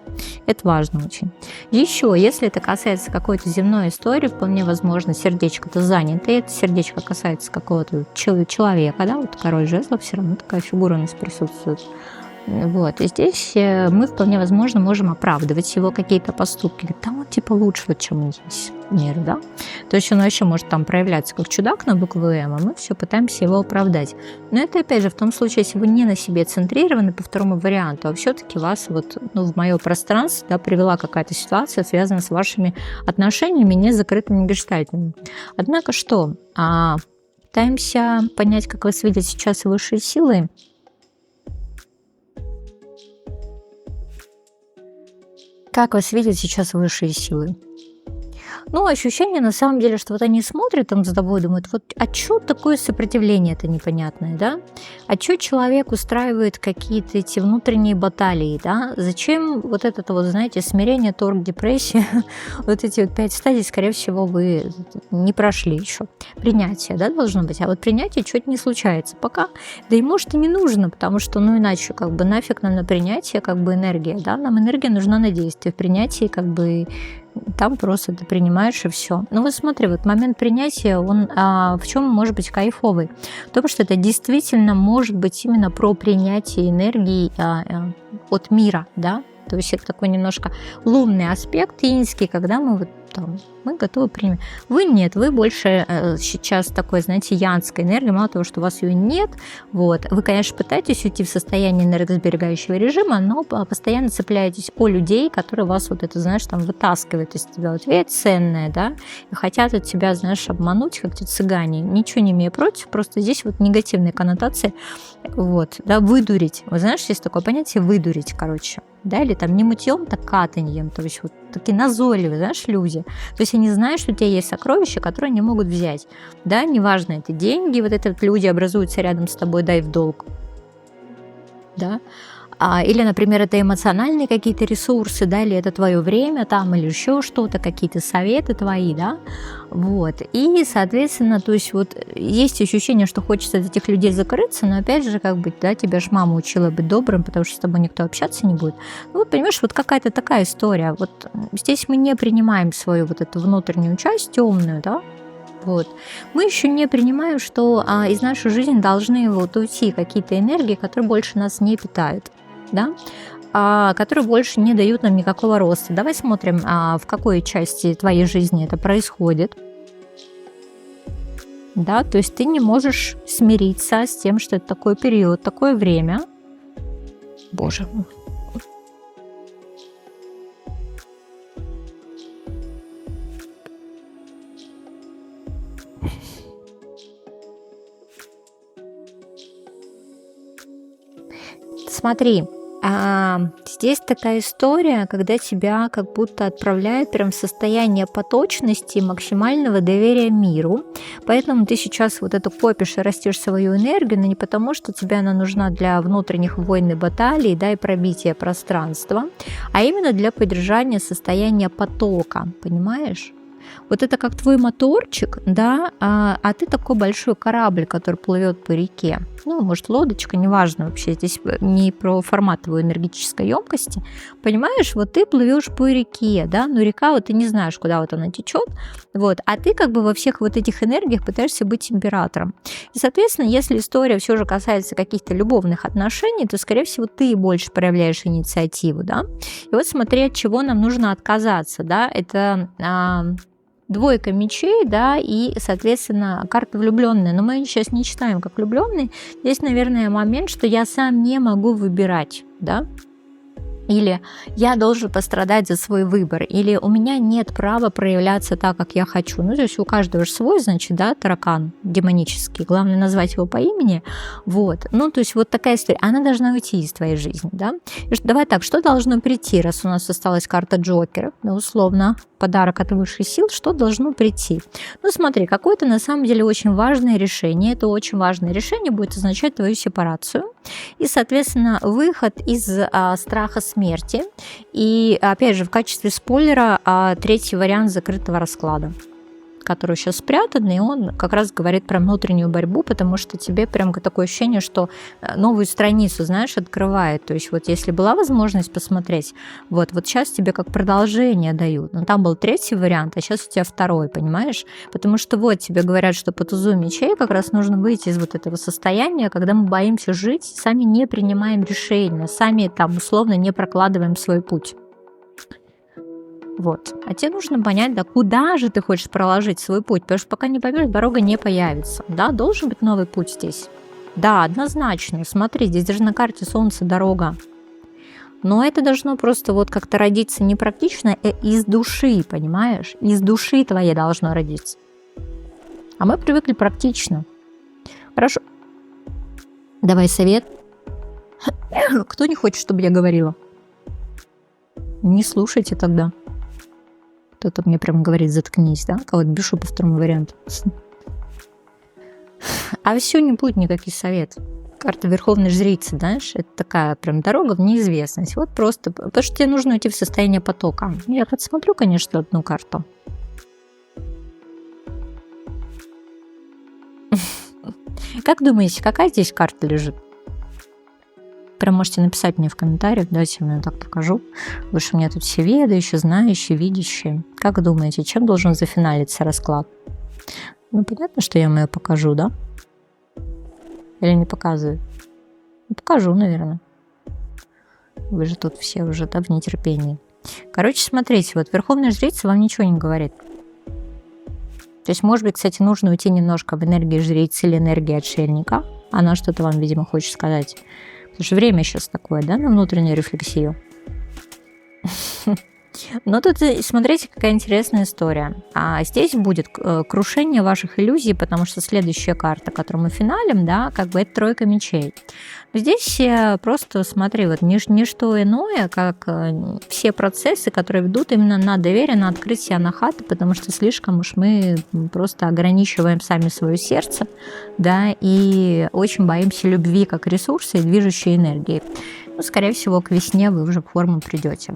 Это важно очень. Еще, если это касается какой-то земной истории, вполне возможно, сердечко-то занято, и это сердечко касается какого-то человека, да, вот король жезлов, все равно такая фигура у нас присутствует. Вот, и здесь мы вполне возможно можем оправдывать его какие-то поступки. Говорит, да он типа лучше, чем есть мир, да? То есть он вообще может там проявляться как чудак на букву М, а мы все пытаемся его оправдать. Но это опять же в том случае, если вы не на себе центрированы по второму варианту, а все-таки вас вот, в мое пространство, да, привела какая-то ситуация, связанная с вашими отношениями, не закрытыми гештальтами. Однако что? Пытаемся понять, как вас видят сейчас высшие силы. Как вас видят сейчас высшие силы? Ощущение на самом деле, что вот они смотрят там за тобой, думают, вот а что такое сопротивление-то непонятное, да? А что человек устраивает какие-то эти внутренние баталии, да? Зачем вот это вот, знаете, смирение, торг, депрессия, вот эти вот 5 стадий, скорее всего, вы не прошли еще. Принятие, да, должно быть, а вот принятие чуть не случается пока, да и может и не нужно, потому что, иначе нафиг нам на принятие, энергия, да? Нам энергия нужна на действие, в принятии Там просто ты принимаешь и все. Ну вот смотри, вот момент принятия, он в чем может быть кайфовый? В том, что это действительно может быть именно про принятие энергии от мира, да? То есть это такой немножко лунный аспект инский, когда мы вот там, мы готовы принять. Вы нет, вы больше сейчас такой, знаете, янской энергии, мало того, что у вас ее нет, вот, вы, конечно, пытаетесь уйти в состояние энергосберегающего режима, но постоянно цепляетесь о людей, которые вас вот это, знаешь, там вытаскивают из тебя, вот ведь ценное, да, и хотят от тебя, знаешь, обмануть, как те цыгане, ничего не имея против, просто здесь вот негативные коннотации, вот, да, выдурить, вы знаешь, есть такое понятие выдурить, короче, да, или там не мытьем, так катаньем, то есть вот такие назойливые, знаешь, люди. То есть они знают, что у тебя есть сокровища, которые они могут взять. Да, неважно, это деньги, вот это вот люди образуются рядом с тобой, дай в долг. Да. Или, например, это эмоциональные какие-то ресурсы, да, или это твое время там, или еще что-то, какие-то советы твои, да, вот. И, соответственно, то есть вот есть ощущение, что хочется от этих людей закрыться, но опять же, как бы, да, тебя же мама учила быть добрым, потому что с тобой никто общаться не будет. Ну, вот, понимаешь, вот какая-то такая история. Вот здесь мы не принимаем свою вот эту внутреннюю часть темную, да, вот. Мы еще не принимаем, что из нашей жизни должны вот уйти какие-то энергии, которые больше нас не питают, да, которые больше не дают нам никакого роста. Давай смотрим, в какой части твоей жизни это происходит. Да, то есть ты не можешь смириться с тем, что это такой период, такое время. Боже. Смотри, здесь такая история, когда тебя как будто отправляют прям в состояние поточности и максимального доверия миру. Поэтому ты сейчас вот это копишь и растешь свою энергию, но не потому, что тебе она нужна для внутренних войн и баталий, да, и пробития пространства, а именно для поддержания состояния потока, понимаешь? Вот это как твой моторчик, да, а ты такой большой корабль, который плывет по реке. Ну, может, лодочка, неважно вообще, здесь не про формат твоей энергетической емкости. Понимаешь, вот ты плывешь по реке, да, но река, вот ты не знаешь, куда вот она течет, вот, а ты как бы во всех вот этих энергиях пытаешься быть императором. И, соответственно, если история все же касается каких-то любовных отношений, то, скорее всего, ты больше проявляешь инициативу, да. И вот смотри, от чего нам нужно отказаться, да, это двойка мечей, да, и, соответственно, карта влюбленная. Но мы сейчас не читаем как влюбленные. Здесь, наверное, момент, что я сам не могу выбирать, да. Или я должен пострадать за свой выбор, или у меня нет права проявляться так, как я хочу. Ну, то есть у каждого же свой, значит, да, таракан демонический. Главное назвать его по имени. Вот. Ну, то есть вот такая история. Она должна уйти из твоей жизни, да. И давай так, что должно прийти, раз у нас осталась карта Джокера, да, условно, подарок от высших сил, что должно прийти? Ну, смотри, какое-то на самом деле очень важное решение. Это очень важное решение будет означать твою сепарацию и, соответственно, выход из страха смерти. И, опять же, в качестве спойлера, третий вариант закрытого расклада, который сейчас спрятан, и он как раз говорит про внутреннюю борьбу, потому что тебе прям такое ощущение, что новую страницу, знаешь, открывает. То есть вот если была возможность посмотреть, вот сейчас тебе как продолжение дают. Но там был третий вариант, а сейчас у тебя второй, понимаешь? Потому что вот тебе говорят, что по тузу мечей как раз нужно выйти из вот этого состояния, когда мы боимся жить, сами не принимаем решения, сами там условно не прокладываем свой путь. Вот. А тебе нужно понять, да, куда же ты хочешь проложить свой путь, потому что пока не поймешь, дорога не появится. Да, должен быть новый путь здесь. Да, однозначно. Смотри, здесь даже на карте Солнце дорога. Но это должно просто вот как-то родиться не практично, а из души, понимаешь? Из души твоей должно родиться. А мы привыкли практично. Хорошо. Давай совет. Кто не хочет, чтобы я говорила? Не слушайте тогда. Кто-то мне прям говорит, заткнись, да? Кого-то бешу по второму варианту. А все, не будет никаких советов. Карта Верховной Жрицы, знаешь, это такая прям дорога в неизвестность. Вот просто, потому что тебе нужно уйти в состояние потока. Я подсмотрю, конечно, одну карту. Как думаете, какая здесь карта лежит? прям можете написать мне в комментариях, давайте я вам так покажу. Вы же у меня тут все ведающие, знающие, видящие. Как думаете, чем должен зафиналиться расклад? Ну, понятно, что я вам ее покажу, да? Или не показываю? Ну, покажу, наверное. Вы же тут все уже, да, в нетерпении. Короче, смотрите, вот Верховная Жрица вам ничего не говорит. То есть, может быть, кстати, нужно уйти немножко в энергию жрицы или энергии отшельника. Она что-то вам, видимо, хочет сказать. Потому что время сейчас такое, да, на внутреннюю рефлексию. Но тут смотрите, какая интересная история. А здесь будет крушение ваших иллюзий, потому что следующая карта, которую мы финалим, да, как бы это тройка мечей. Но здесь просто смотри, вот ничто иное, как все процессы, которые ведут именно на доверие, на открытие анахаты, потому что слишком уж мы просто ограничиваем сами свое сердце, да, и очень боимся любви как ресурса и движущей энергии. Ну, скорее всего, к весне вы уже в форму придете.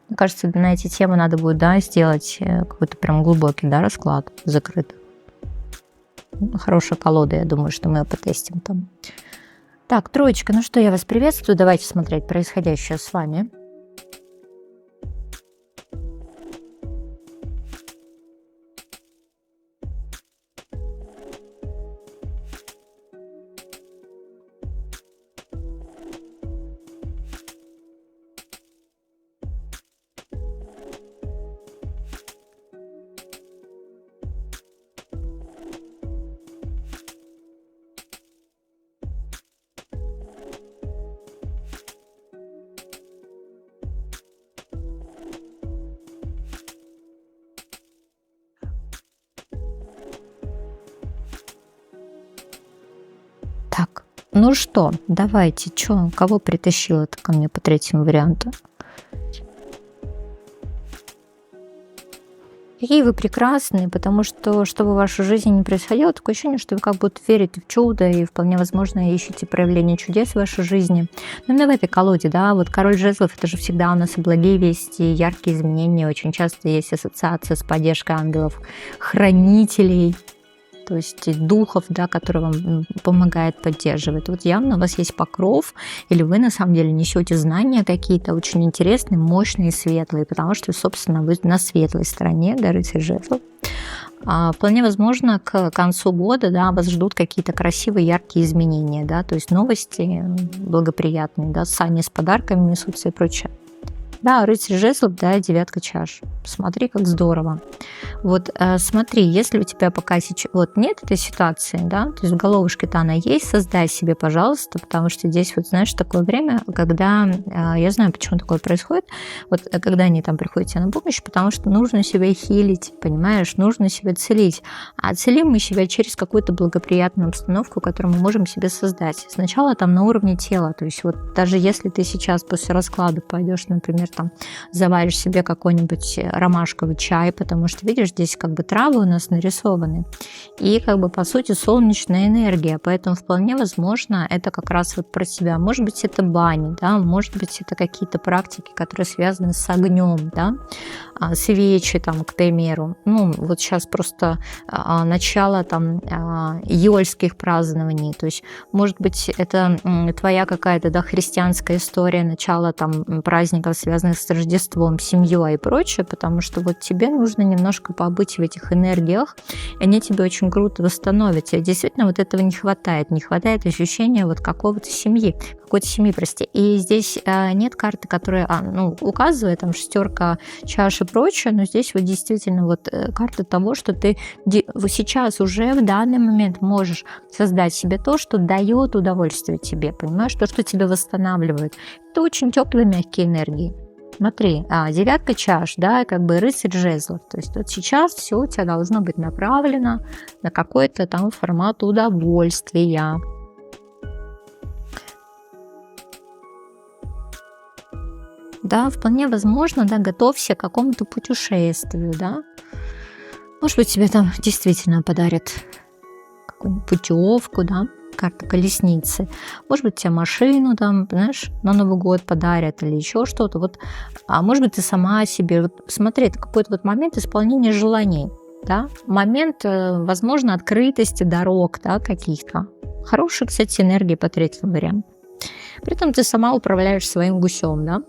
Мне кажется, на эти темы надо будет, да, сделать какой-то прям глубокий, да, расклад закрытый. Хорошая колода, я думаю, что мы ее потестим там. Так, троечка, ну что, я вас приветствую. Давайте смотреть происходящее с вами. Так, ну что, давайте, кого притащила-то ко мне по третьему варианту? Какие вы прекрасные, потому что бы в вашей жизни не происходило, такое ощущение, что вы как будто верите в чудо и вполне возможно ищете проявление чудес в вашей жизни. Но именно в этой колоде, да, вот король жезлов, это же всегда у нас и благие вести, яркие изменения, очень часто есть ассоциация с поддержкой ангелов, хранителей, то есть духов, да, которые вам помогает, поддерживает. Вот явно у вас есть покров, или вы на самом деле несете знания какие-то очень интересные, мощные, светлые, потому что, собственно, вы на светлой стороне, да, рыцарь жезлов. Вполне возможно, к концу года, да, вас ждут какие-то красивые, яркие изменения, да, то есть новости благоприятные, да, сани с подарками несутся и прочее. Да, рыцарь жезлов, да, девятка чаш. Смотри, как здорово. Вот смотри, если у тебя пока сейчас вот нет этой ситуации, да, то есть в головушке-то она есть, создай себе, пожалуйста, потому что здесь вот, знаешь, такое время, когда, я знаю, почему такое происходит, вот когда они там приходят тебе на помощь, потому что нужно себя хилить, понимаешь, нужно себя целить. А целим мы себя через какую-то благоприятную обстановку, которую мы можем себе создать. Сначала там на уровне тела, то есть вот даже если ты сейчас после расклада пойдешь, например, там заваришь себе какой-нибудь ромашковый чай, потому что, видишь, здесь как бы травы у нас нарисованы, и как бы по сути солнечная энергия, поэтому вполне возможно это как раз вот про тебя. Может быть, это бани, да, может быть, это какие-то практики, которые связаны с огнем, да, свечи там, к примеру. Ну, вот сейчас просто начало там июльских празднований, то есть, может быть, это твоя какая-то, да, христианская история, начало там праздников, связанных с Рождеством, семьей и прочее, потому что вот тебе нужно немножко побыть в этих энергиях, и они тебе очень круто восстановят. Тебе действительно вот этого не хватает ощущения вот какой-то семьи, прости. И здесь нет карты, которая, указывает там шестерка чаш и прочее, но здесь вот действительно вот карта того, что ты сейчас уже в данный момент можешь создать себе то, что дает удовольствие тебе, понимаешь, то, что тебя восстанавливает. Это очень теплые, мягкие энергии. Смотри, девятка чаш, да, как бы рыцарь жезлов. То есть вот сейчас все у тебя должно быть направлено на какой-то там формат удовольствия. Да, вполне возможно, да, готовься к какому-то путешествию, да. Может быть, тебе там действительно подарят какую-нибудь путевку, да. карта колесницы. Может быть, тебе машину там, знаешь, на Новый год подарят или еще что-то. Вот, а может быть, ты сама себе. Вот, смотри, это какой-то вот момент исполнения желаний. Да? Момент, возможно, открытости дорог, да, каких-то. Хорошая, кстати, энергия по третьему варианту. При этом ты сама управляешь своим гусем, да?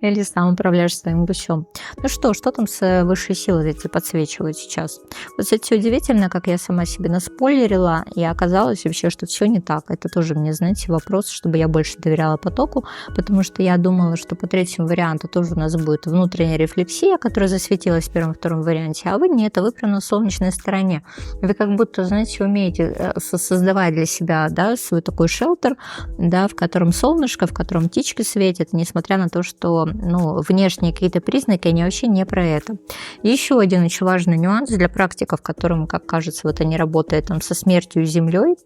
Или сам управляешь своим гусем. Ну что там с высшей силой эти подсвечивают сейчас? Вот, кстати, удивительно, как я сама себе наспойлерила, и оказалось вообще, что все не так. Это тоже мне, знаете, вопрос, чтобы я больше доверяла потоку, потому что я думала, что по третьему варианту тоже у нас будет внутренняя рефлексия, которая засветилась в первом-втором варианте, а вы нет, а вы прям на солнечной стороне. Вы как будто, знаете, умеете создавать для себя, да, свой такой шелтер, да, в котором солнышко, в котором птички светят, несмотря на то, что внешние какие-то признаки, они вообще не про это. Еще один очень важный нюанс для практиков, которым, как кажется, вот они работают там со смертью и землей.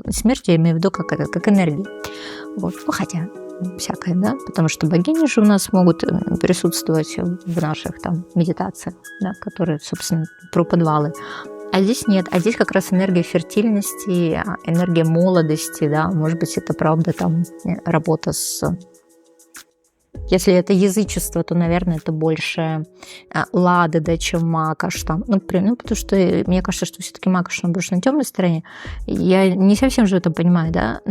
Смерть я имею в виду как энергия. Вот. Хотя всякое, да, потому что богини же у нас могут присутствовать в наших там медитациях, да, которые, собственно, про подвалы. А здесь нет, а здесь как раз энергия фертильности, энергия молодости, да, может быть, это правда там работа с... Если это язычество, то, наверное, это больше лады, да, чем макаш. Там. Потому что мне кажется, что все-таки макаш, он больше на темной стороне. Я не совсем же это понимаю, да,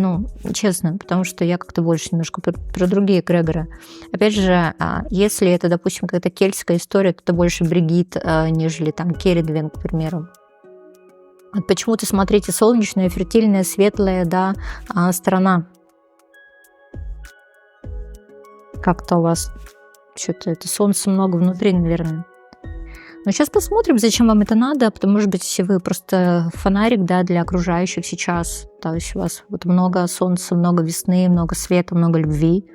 честно, потому что я как-то больше немножко про другие эгрегоры. Опять же, если это, допустим, какая-то кельтская история, то это больше Бригит, нежели там Керридвин, к примеру. Вот почему-то, смотрите, солнечная, фертильная, светлая, да, сторона. Как-то у вас что-то это солнце много внутри, наверное. Но сейчас посмотрим, зачем вам это надо, потому, может быть, вы просто фонарик, да, для окружающих сейчас. То есть у вас вот много солнца, много весны, много света, много любви.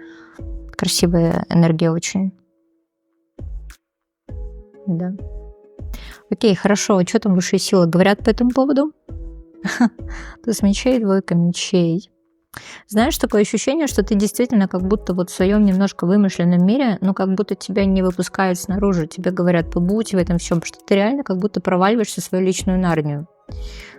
Красивая энергия очень. Да. Окей, хорошо. Что там высшие силы говорят по этому поводу? Туз мечей, двойка мечей. Знаешь, такое ощущение, что ты действительно как будто вот в своем немножко вымышленном мире, как будто тебя не выпускают снаружи, тебе говорят, побудь в этом всем, потому что ты реально как будто проваливаешься в свою личную Нарнию.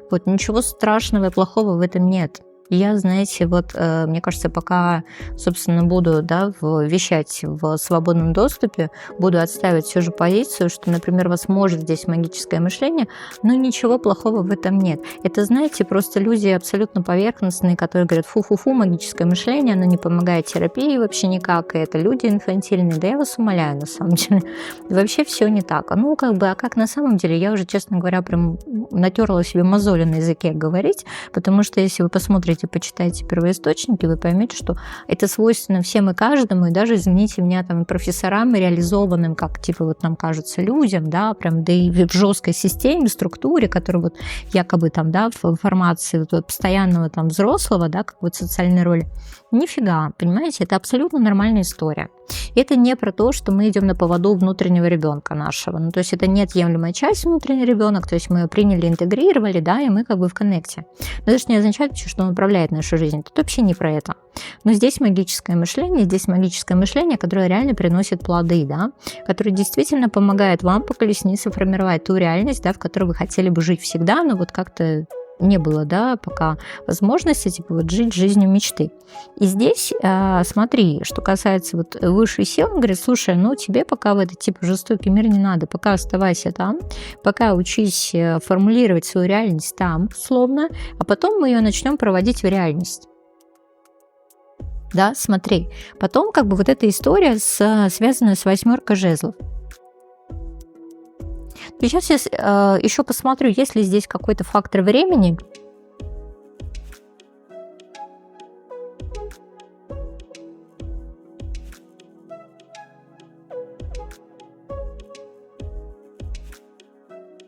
Вот ничего страшного и плохого в этом нет. Я, знаете, вот мне кажется, пока, собственно, буду, да, вещать в свободном доступе, буду отстаивать все же позицию, что, например, вас может здесь магическое мышление, но ничего плохого в этом нет. Это, знаете, просто люди абсолютно поверхностные, которые говорят, фу-фу-фу, магическое мышление, оно не помогает терапии вообще никак, и это люди инфантильные. Да я вас умоляю, на самом деле. Вообще все не так. А как на самом деле, я уже, честно говоря, прям натерла себе мозоли на языке говорить, потому что если вы посмотрите, почитайте первоисточники, вы поймете, что это свойственно всем и каждому, и даже, извините меня, там, профессорам и реализованным, как, типа, вот нам кажется, людям, да, прям, да и в жесткой системе, структуре, которая вот якобы там, да, в формации вот постоянного там взрослого, да, как вот социальной роли. Нифига, понимаете, это абсолютно нормальная история. Это не про то, что мы идем на поводу внутреннего ребенка нашего. То есть это неотъемлемая часть внутренний ребенок, то есть мы ее приняли, интегрировали, да, и мы как бы в коннекте. Но это же не означает, что он управляет нашу жизнь. Тут вообще не про это. Но здесь магическое мышление, которое реально приносит плоды, да, которое действительно помогает вам по колеснице формировать ту реальность, да, в которой вы хотели бы жить всегда, но вот как-то не было, да, пока возможности, типа, вот жить жизнью мечты. И здесь, смотри, что касается вот высшей силы, он говорит, слушай, тебе пока в этот, типа, жестокий мир не надо, пока оставайся там, пока учись формулировать свою реальность там, условно, а потом мы ее начнем проводить в реальность. Да, смотри. Потом как бы вот эта история, связанная с 8 жезлов. Сейчас я еще посмотрю, есть ли здесь какой-то фактор времени.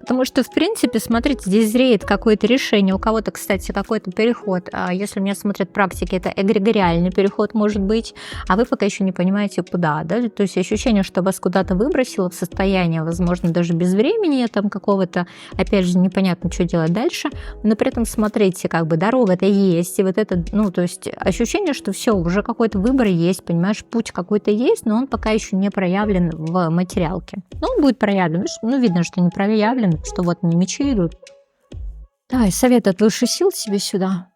Потому что, в принципе, смотрите, здесь зреет какое-то решение. У кого-то, кстати, какой-то переход. Если меня смотрят практики, это эгрегориальный переход может быть, а вы пока еще не понимаете, куда. Да? То есть ощущение, что вас куда-то выбросило в состояние, возможно, даже без времени там какого-то, опять же, непонятно, что делать дальше. Но при этом, смотрите, как бы дорога-то есть. И вот это, то есть ощущение, что все, уже какой-то выбор есть, понимаешь, путь какой-то есть, но он пока еще не проявлен в материалке. Он будет проявлен. Видно, что не проявлен, что вот не мечи идут. Да, и совет от высших сил тебе сюда.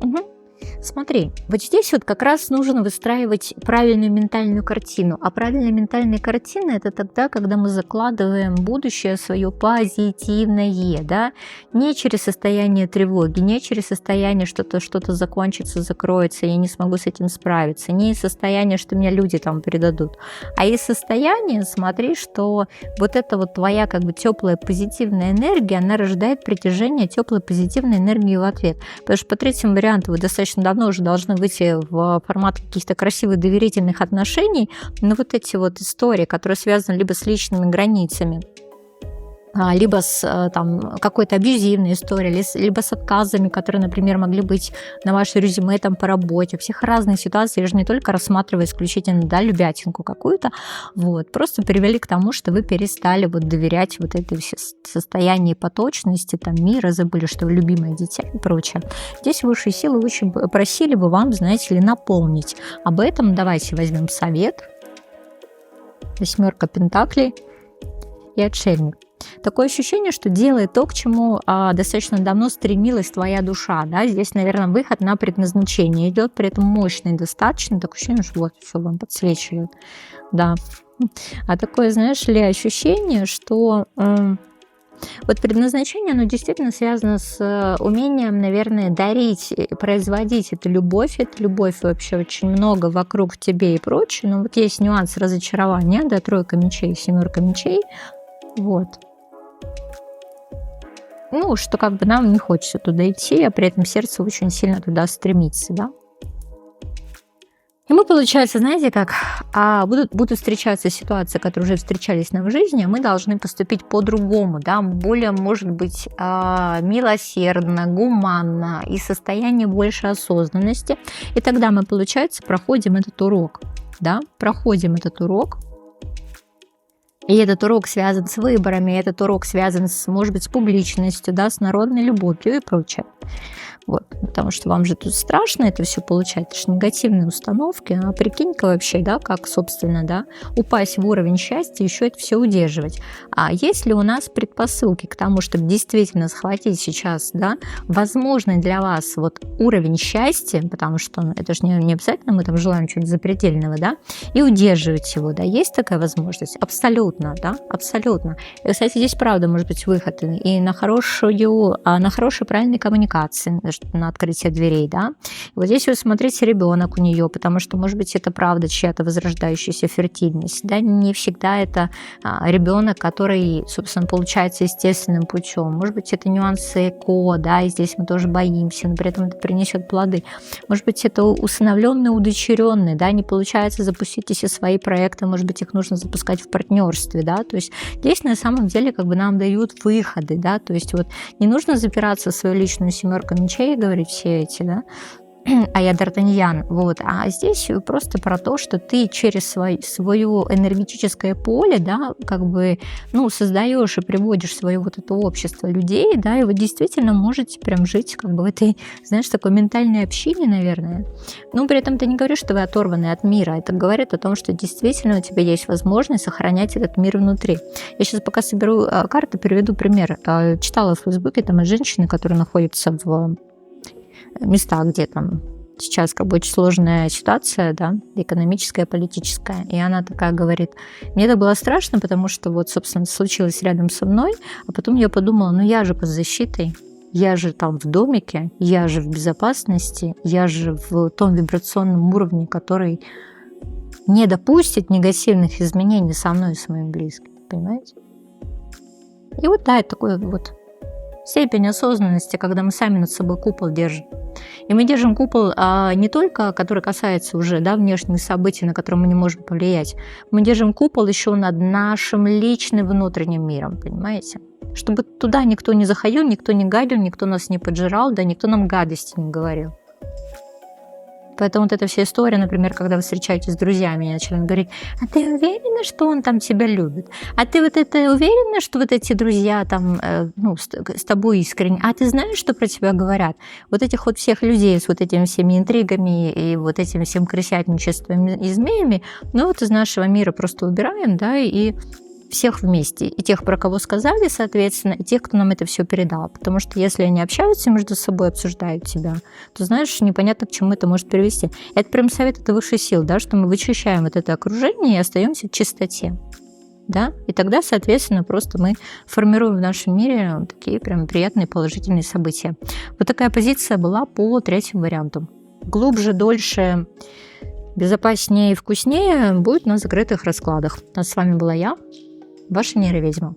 Мгм. Смотри, вот здесь вот как раз нужно выстраивать правильную ментальную картину. А правильная ментальная картина — это тогда, когда мы закладываем будущее свое позитивное, да, не через состояние тревоги, не через состояние, что-то закончится, закроется, я не смогу с этим справиться, не из состояния, что меня люди там предадут, а из состояния, смотри, что вот эта вот твоя как бы теплая позитивная энергия, она рождает притяжение теплой позитивной энергии в ответ. Потому что по третьему варианту вы достаточно давно уже должны выйти в формат каких-то красивых доверительных отношений, но вот эти вот истории, которые связаны либо с личными границами, либо с там, какой-то абьюзивной историей, либо с отказами, которые, например, могли быть на ваше резюме там, по работе. У всех разные ситуации, я же не только рассматриваю исключительно да, любятинку какую-то, вот, просто привели к тому, что вы перестали вот, доверять вот этой состоянии поточности, там, мира, забыли, что вы любимое дитя и прочее. Здесь высшие силы очень просили бы вам, знаете ли, наполнить. Об этом давайте возьмем совет. Восьмерка пентаклей и отшельник. Такое ощущение, что делай то, к чему достаточно давно стремилась твоя душа. Да? Здесь, наверное, выход на предназначение идет, при этом мощный достаточно. Такое ощущение, что вот все вам подсвечивает. Да. А такое, знаешь ли, ощущение, что вот предназначение, оно действительно связано с умением, наверное, дарить, производить эту любовь. Эта любовь вообще очень много вокруг тебе и прочее. Но вот есть нюанс разочарования, да, тройка мечей, семерка мечей. Вот. Ну, что как бы нам не хочется туда идти, а при этом сердце очень сильно туда стремится, да. И мы, получается, знаете как, будут встречаться ситуации, которые уже встречались нам в жизни, а мы должны поступить по-другому, да, более, может быть, милосердно, гуманно и состояние больше осознанности. И тогда мы, получается, проходим этот урок, да, проходим этот урок. И этот урок связан с выборами, этот урок связан, может быть, с публичностью, да, с народной любовью и прочее. Вот, потому что вам же тут страшно это все получать, это же негативные установки, а прикинь-ка вообще, да, как, собственно, да, упасть в уровень счастья, еще это все удерживать. А есть ли у нас предпосылки к тому, чтобы действительно схватить сейчас, да, возможный для вас вот уровень счастья, потому что это же не обязательно мы там желаем чего-то запредельного, да, и удерживать его, да, есть такая возможность? Абсолютно, да, абсолютно. И, кстати, здесь правда может быть выход и на хорошую правильной коммуникации, на открытие дверей, да. И вот здесь вот смотрите ребенок у нее, потому что, может быть, это правда чья-то возрождающаяся фертильность, да, не всегда это ребенок, который, собственно, получается естественным путем. Может быть, это нюансы ЭКО, да, и здесь мы тоже боимся, но при этом это принесет плоды. Может быть, это усыновленный, удочеренный, да, не получается запустить все свои проекты, может быть, их нужно запускать в партнерстве, да, то есть здесь на самом деле как бы нам дают выходы, да, то есть вот не нужно запираться в свою личную семерку мечей, говорить все эти, да, а я Д'Артаньян, вот, а здесь просто про то, что ты через свое энергетическое поле, да, как бы, ну, создаешь и приводишь свое вот это общество людей, да, и вы действительно можете прям жить как бы в этой, знаешь, такой ментальной общине, наверное. Но при этом это не говорит, что вы оторваны от мира, это говорит о том, что действительно у тебя есть возможность сохранять этот мир внутри. Я сейчас пока соберу карты, приведу пример. Читала в Фейсбуке там от женщины, которая находится в места, где там сейчас как бы очень сложная ситуация, да, экономическая, политическая. И она такая говорит, мне это было страшно, потому что вот, собственно, случилось рядом со мной, а потом я подумала, ну я же под защитой, я же там в домике, я же в безопасности, я же в том вибрационном уровне, который не допустит негативных изменений со мной и с моим близким, понимаете? И вот да, это такой вот степень осознанности, когда мы сами над собой купол держим. И мы держим купол не только, который касается уже да, внешних событий, на которые мы не можем повлиять. Мы держим купол еще над нашим личным внутренним миром, понимаете? Чтобы туда никто не заходил, никто не гадил, никто нас не поджирал, да никто нам гадости не говорил. Поэтому вот эта вся история, например, когда вы встречаетесь с друзьями, и начинают говорить: а ты уверена, что он там тебя любит? А ты вот это уверена, что вот эти друзья там, с тобой искренне? А ты знаешь, что про тебя говорят? Вот этих вот всех людей с вот этими всеми интригами и вот этим всем крысятничеством и змеями, вот из нашего мира просто убираем, да, и всех вместе. И тех, про кого сказали, соответственно, и тех, кто нам это все передал. Потому что если они общаются между собой, обсуждают тебя, то, знаешь, непонятно, к чему это может привести. Это прям совет от высшей сил, да, что мы вычищаем вот это окружение и остаемся в чистоте. Да? И тогда, соответственно, просто мы формируем в нашем мире такие прям приятные положительные события. Вот такая позиция была по третьему варианту. Глубже, дольше, безопаснее и вкуснее будет на закрытых раскладах. А с вами была я, ваша нейроведьма.